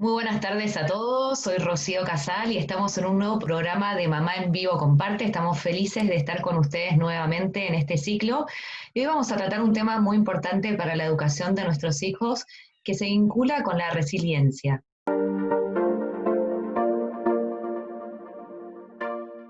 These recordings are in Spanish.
Muy buenas tardes a todos, soy Rocío Casal y estamos en un nuevo programa de Mamá en Vivo Comparte. Estamos felices de estar con ustedes nuevamente en este ciclo y hoy vamos a tratar un tema muy importante para la educación de nuestros hijos que se vincula con la resiliencia.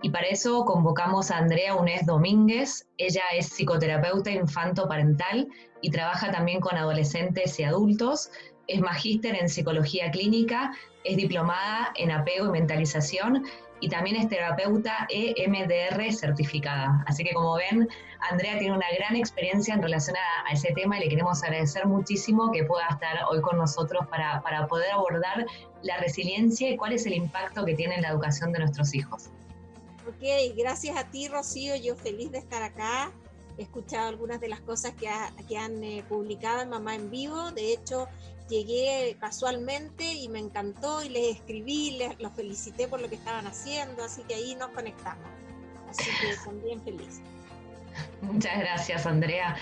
Y para eso convocamos a Andrea Unés Domínguez. Ella es psicoterapeuta infanto-parental y trabaja también con adolescentes y adultos. Es magíster en psicología clínica, es diplomada en apego y mentalización y también es terapeuta EMDR certificada. Así que como ven, Andrea tiene una gran experiencia en relación a ese tema y le queremos agradecer muchísimo que pueda estar hoy con nosotros para poder abordar la resiliencia y cuál es el impacto que tiene en la educación de nuestros hijos. Ok, gracias a ti, Rocío. Yo feliz de estar acá. He escuchado algunas de las cosas que han publicado en Mamá en Vivo. De hecho, llegué casualmente y me encantó y les escribí, los felicité por lo que estaban haciendo, así que ahí nos conectamos. Así que también feliz. Muchas gracias, Andrea.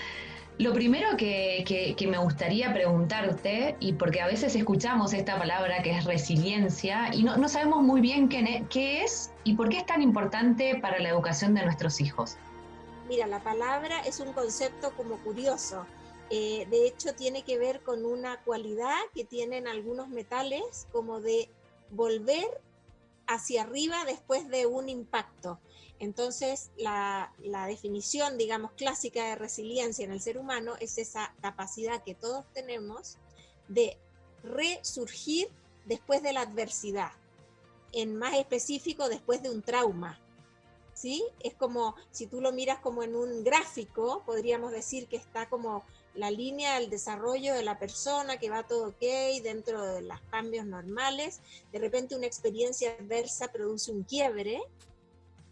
Lo primero que me gustaría preguntarte, y porque a veces escuchamos esta palabra que es resiliencia y no sabemos muy bien qué es y por qué es tan importante para la educación de nuestros hijos. Mira, la palabra es un concepto como curioso. De hecho, tiene que ver con una cualidad que tienen algunos metales, como de volver hacia arriba después de un impacto. Entonces, la definición, digamos, clásica de resiliencia en el ser humano es esa capacidad que todos tenemos de resurgir después de la adversidad, en más específico después de un trauma. ¿Sí? Es como, si tú lo miras como en un gráfico, podríamos decir que está como la línea del desarrollo de la persona, que va todo ok, dentro de los cambios normales. De repente una experiencia adversa produce un quiebre,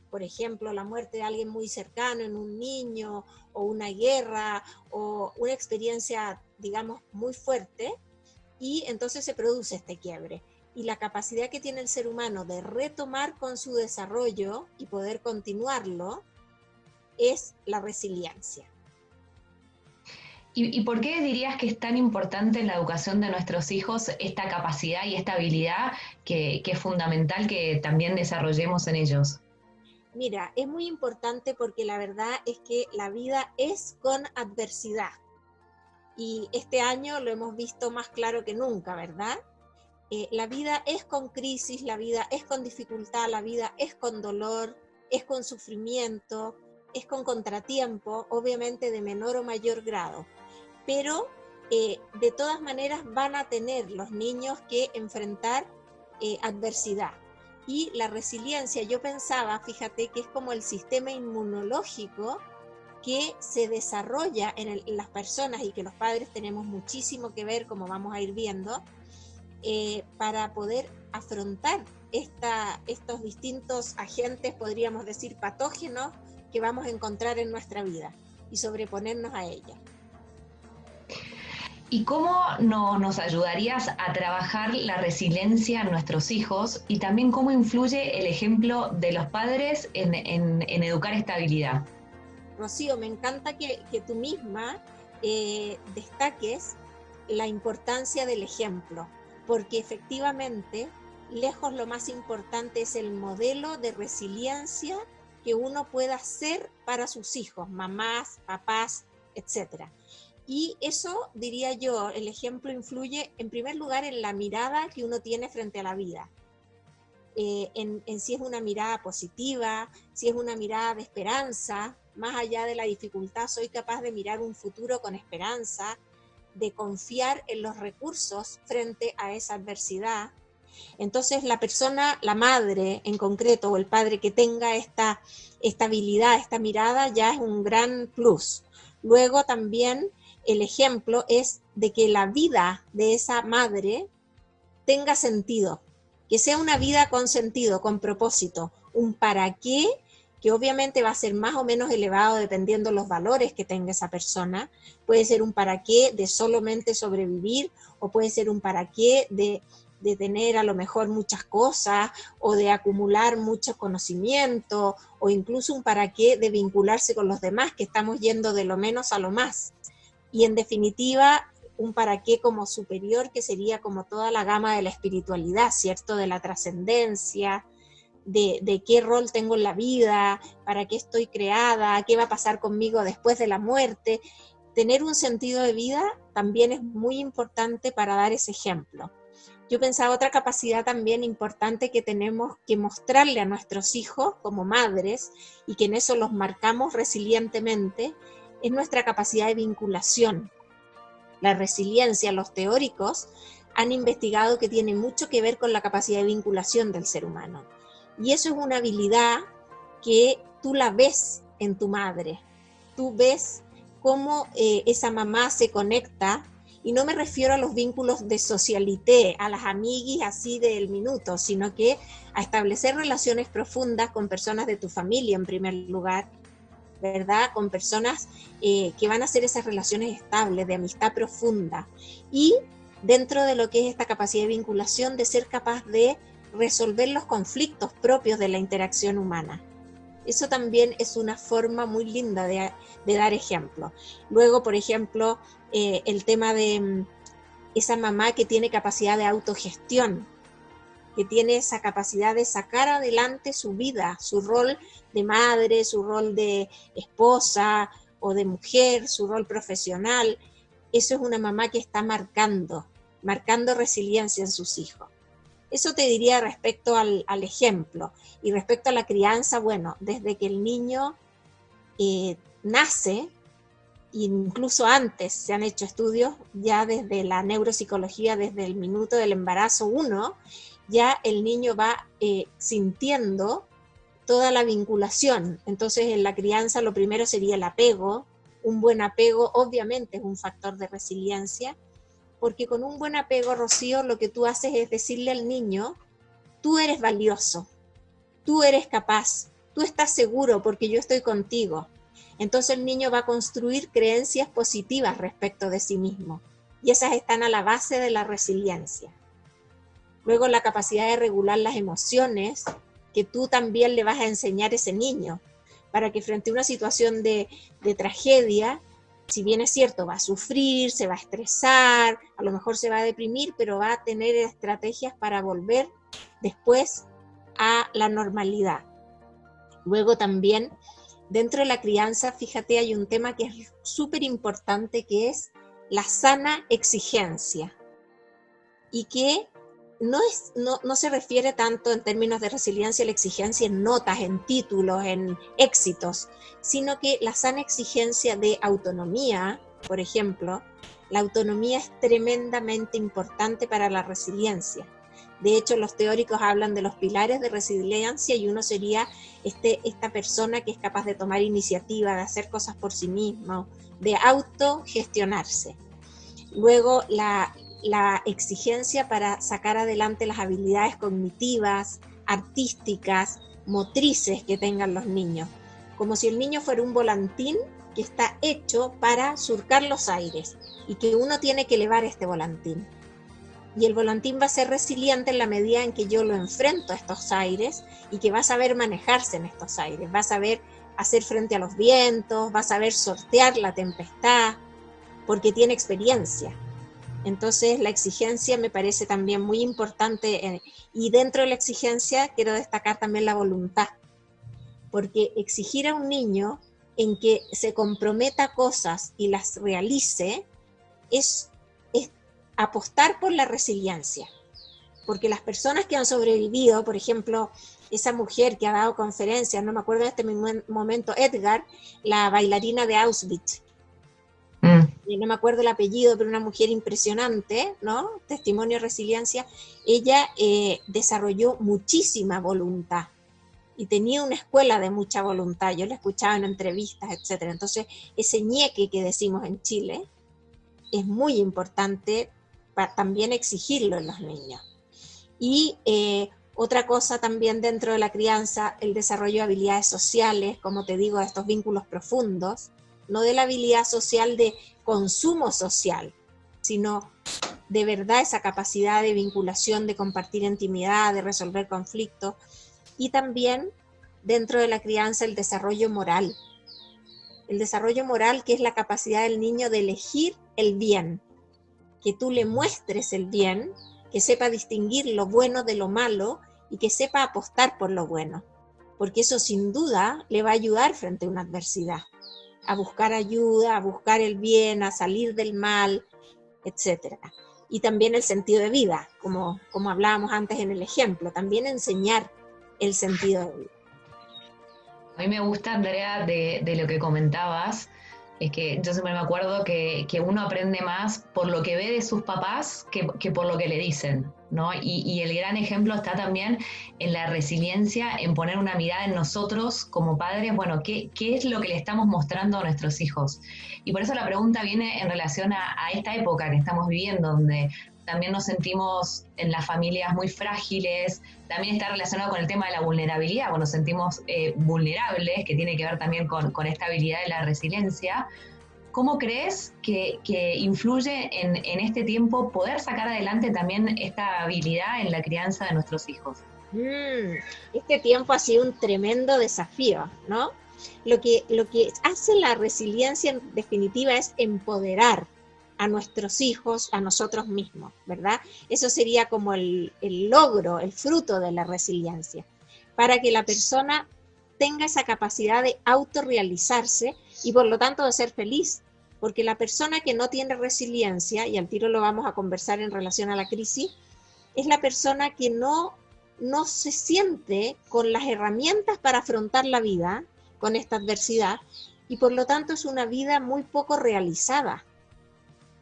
por ejemplo, la muerte de alguien muy cercano en un niño, o una guerra, o una experiencia, digamos, muy fuerte, y entonces se produce este quiebre. Y la capacidad que tiene el ser humano de retomar con su desarrollo y poder continuarlo es la resiliencia. ¿Y por qué dirías que es tan importante en la educación de nuestros hijos esta capacidad y esta habilidad que es fundamental que también desarrollemos en ellos? Mira, es muy importante porque la verdad es que la vida es con adversidad. Y este año lo hemos visto más claro que nunca, ¿verdad? La vida es con crisis, la vida es con dificultad, la vida es con dolor, es con sufrimiento, es con contratiempo, obviamente de menor o mayor grado. Pero de todas maneras van a tener los niños que enfrentar adversidad. Y la resiliencia, yo pensaba, fíjate, que es como el sistema inmunológico que se desarrolla en las personas y que los padres tenemos muchísimo que ver, como vamos a ir viendo, para poder afrontar estos distintos agentes, podríamos decir, patógenos que vamos a encontrar en nuestra vida y sobreponernos a ellos. ¿Y cómo nos ayudarías a trabajar la resiliencia en nuestros hijos y también cómo influye el ejemplo de los padres en educar esta habilidad? Rocío, me encanta que tú misma destaques la importancia del ejemplo, porque efectivamente, lejos lo más importante es el modelo de resiliencia que uno pueda ser para sus hijos, mamás, papás, etcétera. Y eso, diría yo, el ejemplo influye en primer lugar en la mirada que uno tiene frente a la vida. En si es una mirada positiva, si es una mirada de esperanza, más allá de la dificultad, soy capaz de mirar un futuro con esperanza, de confiar en los recursos frente a esa adversidad. Entonces la persona, la madre en concreto, o el padre que tenga esta habilidad, esta mirada, ya es un gran plus. Luego también el ejemplo es de que la vida de esa madre tenga sentido, que sea una vida con sentido, con propósito, un para qué que obviamente va a ser más o menos elevado dependiendo los valores que tenga esa persona. Puede ser un para qué de solamente sobrevivir, o puede ser un para qué de tener a lo mejor muchas cosas, o de acumular mucho conocimiento, o incluso un para qué de vincularse con los demás, que estamos yendo de lo menos a lo más. Y en definitiva, un para qué como superior, que sería como toda la gama de la espiritualidad, ¿cierto? De la trascendencia, de qué rol tengo en la vida, para qué estoy creada, qué va a pasar conmigo después de la muerte. Tener un sentido de vida también es muy importante para dar ese ejemplo. Yo pensaba otra capacidad también importante que tenemos que mostrarle a nuestros hijos como madres, y que en eso los marcamos resilientemente, es nuestra capacidad de vinculación. La resiliencia, los teóricos han investigado que tiene mucho que ver con la capacidad de vinculación del ser humano. Y eso es una habilidad que tú la ves en tu madre. Tú ves cómo esa mamá se conecta, y no me refiero a los vínculos de socialité, a las amiguis así del minuto, sino que a establecer relaciones profundas con personas de tu familia en primer lugar, ¿verdad? Con personas que van a ser esas relaciones estables, de amistad profunda. Y dentro de lo que es esta capacidad de vinculación, de ser capaz de resolver los conflictos propios de la interacción humana. Eso también es una forma muy linda de dar ejemplo. Luego, por ejemplo, el tema de esa mamá que tiene capacidad de autogestión, que tiene esa capacidad de sacar adelante su vida, su rol de madre, su rol de esposa o de mujer, su rol profesional. Eso es una mamá que está marcando resiliencia en sus hijos. Eso te diría respecto al ejemplo. Y respecto a la crianza, bueno, desde que el niño nace, incluso antes se han hecho estudios, ya desde la neuropsicología, desde el minuto del embarazo 1, ya el niño va sintiendo toda la vinculación. Entonces en la crianza lo primero sería el apego. Un buen apego obviamente es un factor de resiliencia, porque con un buen apego, Rocío, lo que tú haces es decirle al niño: tú eres valioso, tú eres capaz, tú estás seguro porque yo estoy contigo. Entonces el niño va a construir creencias positivas respecto de sí mismo, y esas están a la base de la resiliencia. Luego, la capacidad de regular las emociones, que tú también le vas a enseñar a ese niño, para que frente a una situación de tragedia, si bien es cierto, va a sufrir, se va a estresar, a lo mejor se va a deprimir, pero va a tener estrategias para volver después a la normalidad. Luego también, dentro de la crianza, fíjate, hay un tema que es súper importante, que es la sana exigencia, y que no se refiere tanto en términos de resiliencia a la exigencia en notas, en títulos, en éxitos, sino que la sana exigencia de autonomía, por ejemplo. La autonomía es tremendamente importante para la resiliencia. De hecho, los teóricos hablan de los pilares de resiliencia, y uno sería esta persona que es capaz de tomar iniciativa, de hacer cosas por sí mismo, de autogestionarse. Luego, la exigencia para sacar adelante las habilidades cognitivas, artísticas, motrices que tengan los niños. Como si el niño fuera un volantín que está hecho para surcar los aires, y que uno tiene que elevar este volantín. Y el volantín va a ser resiliente en la medida en que yo lo enfrento a estos aires, y que va a saber manejarse en estos aires, va a saber hacer frente a los vientos, va a saber sortear la tempestad, porque tiene experiencia. Entonces la exigencia me parece también muy importante, y dentro de la exigencia quiero destacar también la voluntad, porque exigir a un niño en que se comprometa a cosas y las realice es apostar por la resiliencia, porque las personas que han sobrevivido, por ejemplo, esa mujer que ha dado conferencias, no me acuerdo en este momento, Edgar, la bailarina de Auschwitz, no me acuerdo el apellido, pero una mujer impresionante, ¿no? Testimonio de resiliencia. Ella desarrolló muchísima voluntad y tenía una escuela de mucha voluntad. Yo la escuchaba en entrevistas, etcétera. Entonces, ese ñeque que decimos en Chile es muy importante para también exigirlo en los niños. Y otra cosa también dentro de la crianza, el desarrollo de habilidades sociales, como te digo, de estos vínculos profundos, no de la habilidad social de consumo social, sino de verdad esa capacidad de vinculación, de compartir intimidad, de resolver conflictos. Y también dentro de la crianza el desarrollo moral. El desarrollo moral, que es la capacidad del niño de elegir el bien, que tú le muestres el bien, que sepa distinguir lo bueno de lo malo y que sepa apostar por lo bueno, porque eso sin duda le va a ayudar frente a una adversidad, a buscar ayuda, a buscar el bien, a salir del mal, etcétera. Y también el sentido de vida, como hablábamos antes en el ejemplo, también enseñar el sentido de vida. A mí me gusta, Andrea, de lo que comentabas, es que yo siempre me acuerdo que uno aprende más por lo que ve de sus papás que por lo que le dicen, ¿no? Y el gran ejemplo está también en la resiliencia, en poner una mirada en nosotros como padres, bueno, ¿qué es lo que le estamos mostrando a nuestros hijos? Y por eso la pregunta viene en relación a esta época que estamos viviendo, donde también nos sentimos en las familias muy frágiles, también está relacionado con el tema de la vulnerabilidad, cuando nos sentimos vulnerables, que tiene que ver también con esta habilidad de la resiliencia. ¿Cómo crees que influye en este tiempo poder sacar adelante también esta habilidad en la crianza de nuestros hijos? Este tiempo ha sido un tremendo desafío, ¿no? Lo que hace la resiliencia en definitiva es empoderar a nuestros hijos, a nosotros mismos, ¿verdad? Eso sería como el logro, el fruto de la resiliencia, para que la persona tenga esa capacidad de autorrealizarse y por lo tanto de ser feliz, porque la persona que no tiene resiliencia, y al tiro lo vamos a conversar en relación a la crisis, es la persona que no se siente con las herramientas para afrontar la vida, con esta adversidad, y por lo tanto es una vida muy poco realizada,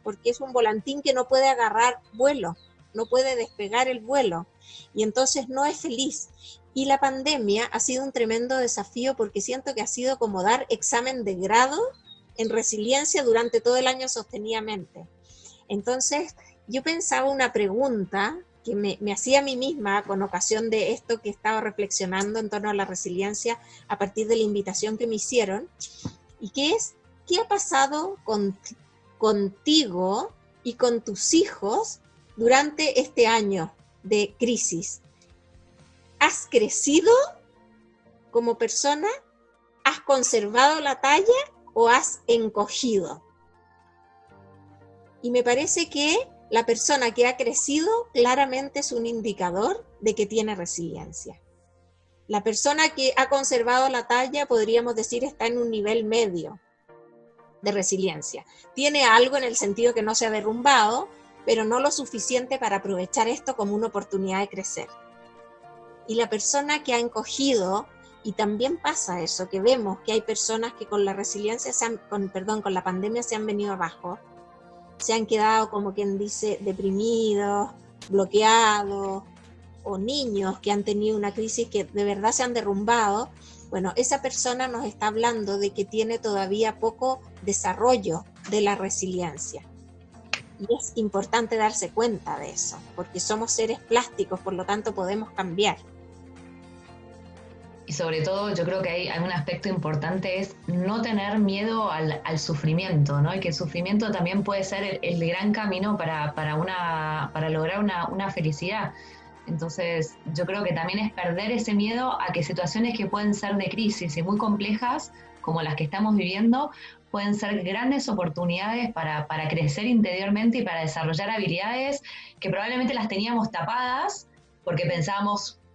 porque es un volantín que no puede agarrar vuelo, no puede despegar el vuelo, y entonces no es feliz. Y la pandemia ha sido un tremendo desafío porque siento que ha sido como dar examen de grado en resiliencia durante todo el año sostenidamente. Entonces, yo pensaba una pregunta que me hacía a mí misma con ocasión de esto que estaba reflexionando en torno a la resiliencia a partir de la invitación que me hicieron, y que es, ¿qué ha pasado contigo y con tus hijos durante este año de crisis? ¿Has crecido como persona? ¿Has conservado la talla o has encogido? Y me parece que la persona que ha crecido claramente es un indicador de que tiene resiliencia. La persona que ha conservado la talla, podríamos decir, está en un nivel medio de resiliencia. Tiene algo en el sentido que no se ha derrumbado, pero no lo suficiente para aprovechar esto como una oportunidad de crecer. Y la persona que ha encogido, y también pasa eso, que vemos que hay personas que con la resiliencia, con la pandemia se han venido abajo, se han quedado, como quien dice, deprimidos, bloqueados, o niños que han tenido una crisis que de verdad se han derrumbado. Bueno, esa persona nos está hablando de que tiene todavía poco desarrollo de la resiliencia. Y es importante darse cuenta de eso, porque somos seres plásticos, por lo tanto podemos cambiar. Y sobre todo yo creo que hay un aspecto importante, es no tener miedo al sufrimiento, ¿no? Y que el sufrimiento también puede ser el gran camino para lograr una felicidad. Entonces yo creo que también es perder ese miedo a que situaciones que pueden ser de crisis y muy complejas, como las que estamos viviendo, pueden ser grandes oportunidades para crecer interiormente y para desarrollar habilidades que probablemente las teníamos tapadas porque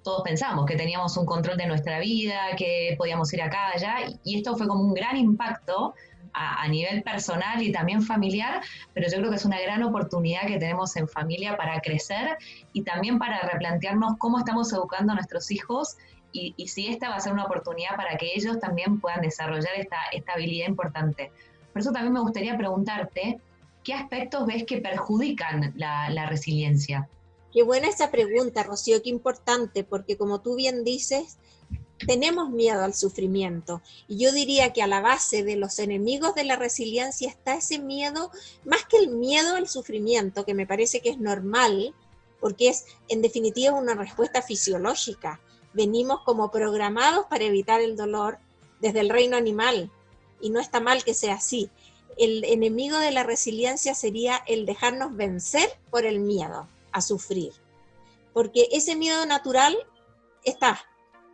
todos pensamos que teníamos un control de nuestra vida, que podíamos ir acá, allá, y esto fue como un gran impacto a nivel personal y también familiar, pero yo creo que es una gran oportunidad que tenemos en familia para crecer y también para replantearnos cómo estamos educando a nuestros hijos y si esta va a ser una oportunidad para que ellos también puedan desarrollar esta habilidad importante. Por eso también me gustaría preguntarte, ¿qué aspectos ves que perjudican la resiliencia? Qué buena esa pregunta, Rocío, qué importante, porque como tú bien dices, tenemos miedo al sufrimiento. Y yo diría que a la base de los enemigos de la resiliencia está ese miedo, más que el miedo al sufrimiento, que me parece que es normal, porque es en definitiva una respuesta fisiológica. Venimos como programados para evitar el dolor desde el reino animal, y no está mal que sea así. El enemigo de la resiliencia sería el dejarnos vencer por el miedo a sufrir, porque ese miedo natural está.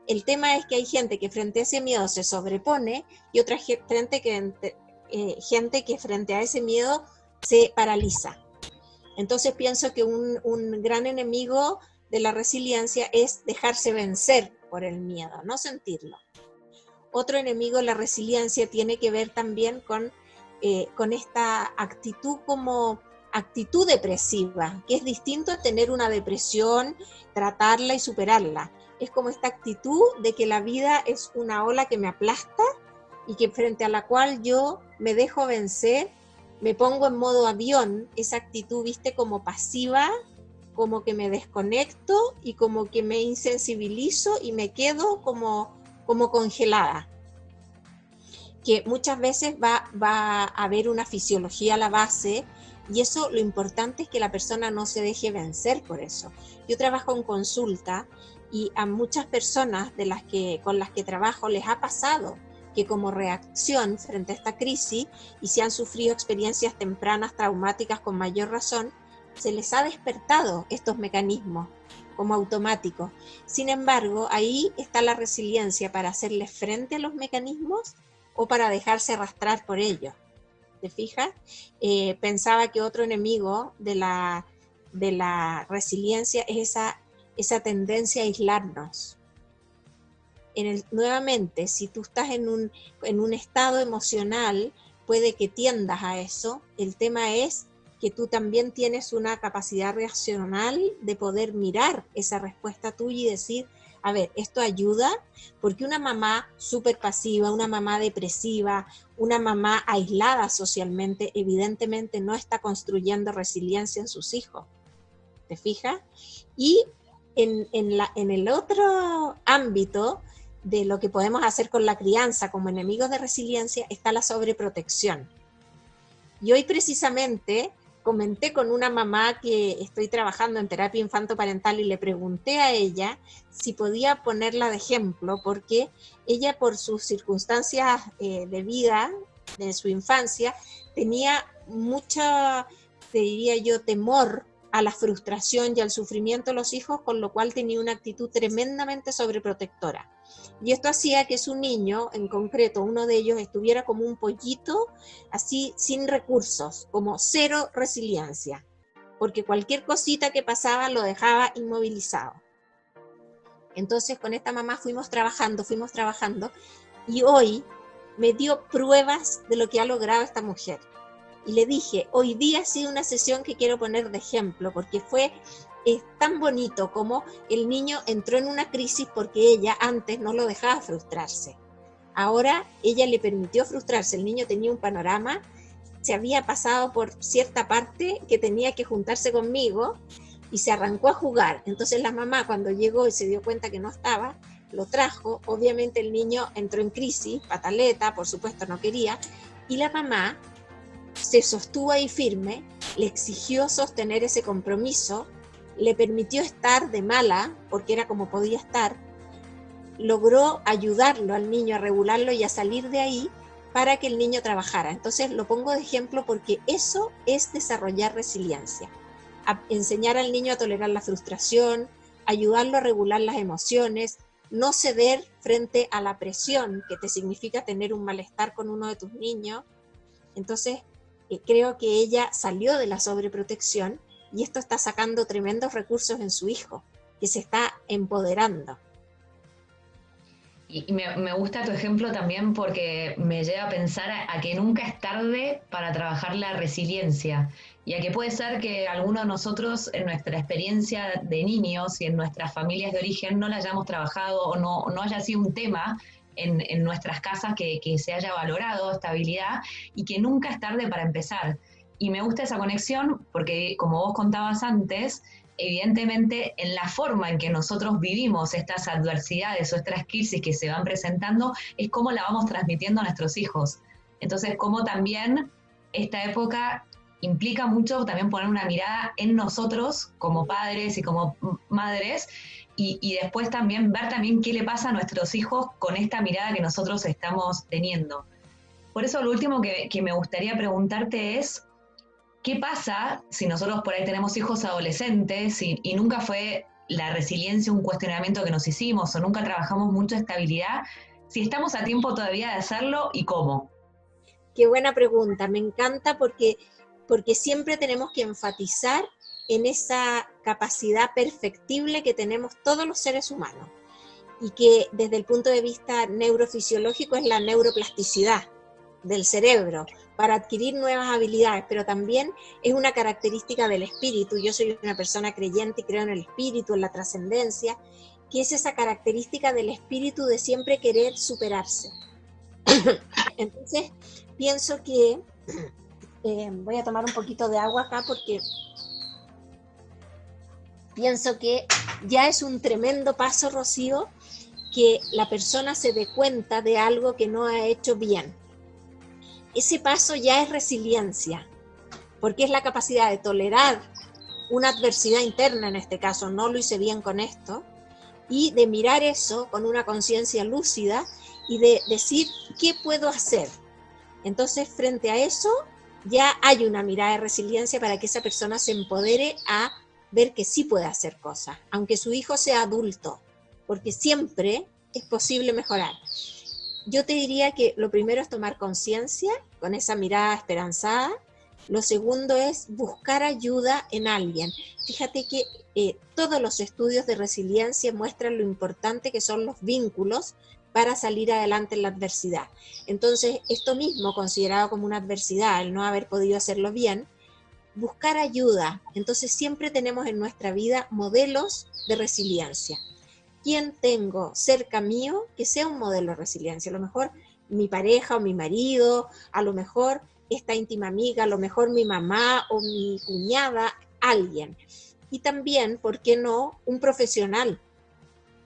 El tema es que hay gente que frente a ese miedo se sobrepone y otra gente que frente a ese miedo se paraliza. Entonces pienso que un gran enemigo de la resiliencia es dejarse vencer por el miedo, no sentirlo. Otro enemigo de la resiliencia tiene que ver también con esta actitud como actitud depresiva, que es distinto a tener una depresión, tratarla y superarla. Es como esta actitud de que la vida es una ola que me aplasta y que frente a la cual yo me dejo vencer, me pongo en modo avión, esa actitud, viste, como pasiva, como que me desconecto y como que me insensibilizo y me quedo como congelada. Que muchas veces va a haber una fisiología a la base, y eso, lo importante es que la persona no se deje vencer por eso. Yo trabajo en consulta y a muchas personas con las que trabajo les ha pasado que como reacción frente a esta crisis, y si han sufrido experiencias tempranas traumáticas con mayor razón, se les ha despertado estos mecanismos como automáticos. Sin embargo, ahí está la resiliencia para hacerle frente a los mecanismos o para dejarse arrastrar por ellos. ¿Te fijas? Pensaba que otro enemigo de la resiliencia es esa tendencia a aislarnos. Nuevamente, si tú estás en un estado emocional, puede que tiendas a eso. El tema es que tú también tienes una capacidad reaccional de poder mirar esa respuesta tuya y decir, a ver, ¿esto ayuda? Porque una mamá súper pasiva, una mamá depresiva, una mamá aislada socialmente, evidentemente no está construyendo resiliencia en sus hijos. ¿Te fijas? Y en el otro ámbito de lo que podemos hacer con la crianza como enemigos de resiliencia está la sobreprotección. Y hoy precisamente comenté con una mamá que estoy trabajando en terapia infantoparental y le pregunté a ella si podía ponerla de ejemplo, porque ella, por sus circunstancias de vida, de su infancia, tenía mucha, te diría yo, temor a la frustración y al sufrimiento de los hijos, con lo cual tenía una actitud tremendamente sobreprotectora. Y esto hacía que su niño, en concreto uno de ellos, estuviera como un pollito, así sin recursos, como cero resiliencia, porque cualquier cosita que pasaba lo dejaba inmovilizado. Entonces con esta mamá fuimos trabajando, y hoy me dio pruebas de lo que ha logrado esta mujer. Y le dije, hoy día ha sido una sesión que quiero poner de ejemplo, porque es tan bonito como el niño entró en una crisis porque ella antes no lo dejaba frustrarse. Ahora ella le permitió frustrarse, el niño tenía un panorama, se había pasado por cierta parte que tenía que juntarse conmigo y se arrancó a jugar. Entonces la mamá, cuando llegó y se dio cuenta que no estaba, lo trajo. Obviamente el niño entró en crisis, pataleta, por supuesto no quería, y la mamá se sostuvo ahí firme, le exigió sostener ese compromiso, le permitió estar de mala, porque era como podía estar, logró ayudarlo al niño a regularlo y a salir de ahí para que el niño trabajara. Entonces lo pongo de ejemplo porque eso es desarrollar resiliencia, enseñar al niño a tolerar la frustración, ayudarlo a regular las emociones, no ceder frente a la presión que te significa tener un malestar con uno de tus niños. Entonces creo que ella salió de la sobreprotección y esto está sacando tremendos recursos en su hijo, que se está empoderando. Y me gusta tu ejemplo también porque me lleva a pensar a que nunca es tarde para trabajar la resiliencia y a que puede ser que alguno de nosotros en nuestra experiencia de niños y en nuestras familias de origen no la hayamos trabajado o no haya sido un tema en nuestras casas que se haya valorado esta habilidad y que nunca es tarde para empezar. Y me gusta esa conexión porque, como vos contabas antes, evidentemente en la forma en que nosotros vivimos estas adversidades o estas crisis que se van presentando es cómo la vamos transmitiendo a nuestros hijos. Entonces, cómo también esta época implica mucho también poner una mirada en nosotros como padres y como madres y después también ver también qué le pasa a nuestros hijos con esta mirada que nosotros estamos teniendo. Por eso lo último que me gustaría preguntarte es, ¿qué pasa si nosotros por ahí tenemos hijos adolescentes y nunca fue la resiliencia un cuestionamiento que nos hicimos o nunca trabajamos mucho estabilidad? Si estamos a tiempo todavía de hacerlo y cómo. Qué buena pregunta, me encanta porque porque siempre tenemos que enfatizar en esa capacidad perfectible que tenemos todos los seres humanos, y que desde el punto de vista neurofisiológico es la neuroplasticidad del cerebro para adquirir nuevas habilidades, pero también es una característica del espíritu. Yo soy una persona creyente y creo en el espíritu, en la trascendencia, que es esa característica del espíritu de siempre querer superarse. Entonces, pienso que, voy a tomar un poquito de agua acá porque pienso que ya es un tremendo paso, Rocío, que la persona se dé cuenta de algo que no ha hecho bien. Ese paso ya es resiliencia, porque es la capacidad de tolerar una adversidad interna, en este caso, no lo hice bien con esto, y de mirar eso con una conciencia lúcida y de decir, ¿qué puedo hacer? Entonces, frente a eso, ya hay una mirada de resiliencia para que esa persona se empodere a ver que sí puede hacer cosas, aunque su hijo sea adulto, porque siempre es posible mejorar. Yo te diría que lo primero es tomar conciencia con esa mirada esperanzada. Lo segundo es buscar ayuda en alguien. Fíjate que todos los estudios de resiliencia muestran lo importante que son los vínculos para salir adelante en la adversidad. Entonces, esto mismo, considerado como una adversidad, el no haber podido hacerlo bien, buscar ayuda. Entonces, siempre tenemos en nuestra vida modelos de resiliencia. ¿Quién tengo cerca mío que sea un modelo de resiliencia? A lo mejor mi pareja o mi marido, a lo mejor esta íntima amiga, a lo mejor mi mamá o mi cuñada, alguien. Y también, ¿por qué no?, un profesional,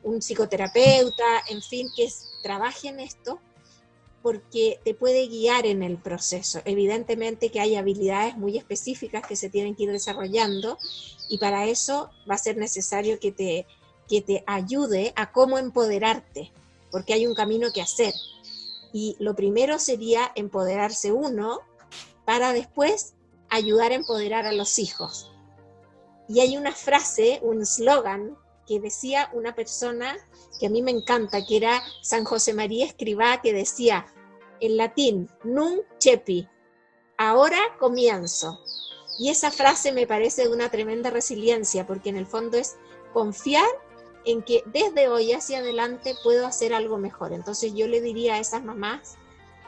un psicoterapeuta, en fin, que trabaje en esto, porque te puede guiar en el proceso. Evidentemente que hay habilidades muy específicas que se tienen que ir desarrollando, y para eso va a ser necesario que te ayude a cómo empoderarte, porque hay un camino que hacer. Y lo primero sería empoderarse uno para después ayudar a empoderar a los hijos. Y hay una frase, un eslogan que decía una persona que a mí me encanta, que era San José María Escrivá, que decía en latín, nunc cepi, ahora comienzo. Y esa frase me parece de una tremenda resiliencia, porque en el fondo es confiar en que desde hoy hacia adelante puedo hacer algo mejor. Entonces yo le diría a esas mamás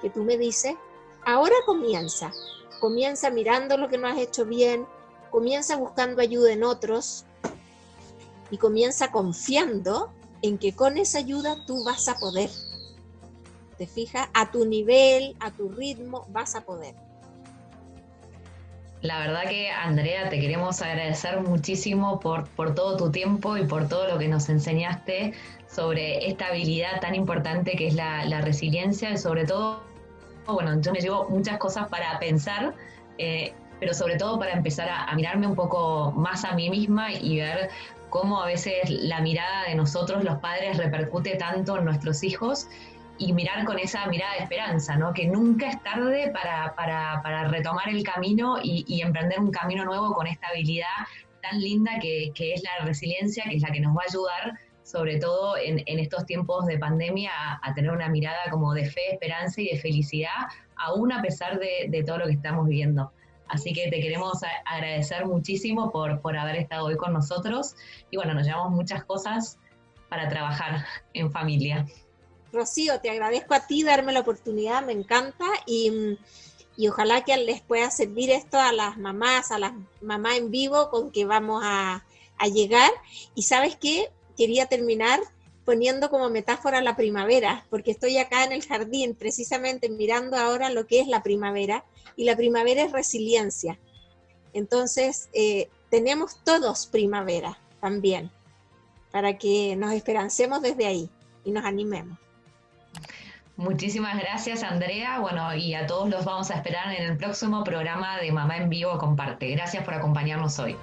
que tú me dices, ahora comienza mirando lo que no has hecho bien, comienza buscando ayuda en otros y comienza confiando en que con esa ayuda tú vas a poder. ¿Te fijas? A tu nivel, a tu ritmo, vas a poder. La verdad que, Andrea, te queremos agradecer muchísimo por todo tu tiempo y por todo lo que nos enseñaste sobre esta habilidad tan importante que es la resiliencia, y sobre todo, bueno, yo me llevo muchas cosas para pensar, pero sobre todo para empezar a mirarme un poco más a mí misma y ver cómo a veces la mirada de nosotros, los padres, repercute tanto en nuestros hijos, y mirar con esa mirada de esperanza, ¿no? Que nunca es tarde para retomar el camino y emprender un camino nuevo con esta habilidad tan linda que es la resiliencia, que es la que nos va a ayudar, sobre todo en estos tiempos de pandemia, a tener una mirada como de fe, esperanza y de felicidad, aún a pesar de todo lo que estamos viviendo. Así que te queremos agradecer muchísimo por haber estado hoy con nosotros, y bueno, nos llevamos muchas cosas para trabajar en familia. Rocío, te agradezco a ti darme la oportunidad, me encanta, y ojalá que les pueda servir esto a las mamás en vivo con que vamos a llegar. Y ¿sabes qué? Quería terminar poniendo como metáfora la primavera, porque estoy acá en el jardín precisamente mirando ahora lo que es la primavera, y la primavera es resiliencia. Entonces, tenemos todos primavera también, para que nos esperancemos desde ahí y nos animemos. Muchísimas gracias, Andrea. Bueno, y a todos los vamos a esperar en el próximo programa de Mamá en Vivo Comparte. Gracias por acompañarnos hoy.